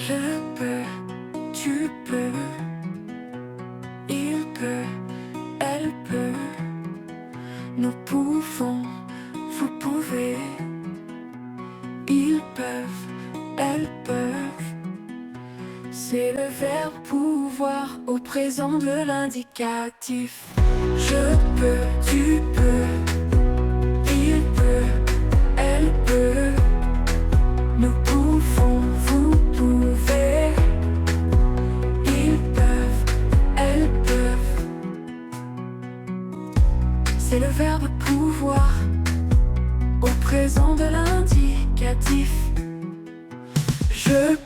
Je peux, tu peux, il peut, elle peut, nous pouvons, vous pouvez, ils peuvent, elles peuvent. C'est le verbe pouvoir au présent de l'indicatif. Je peux, tu peux, il peut, elle peut, nous pouvons, vous pouvez, ils peuvent, elles peuvent. C'est le verbe pouvoir au présent de l'indicatif. Je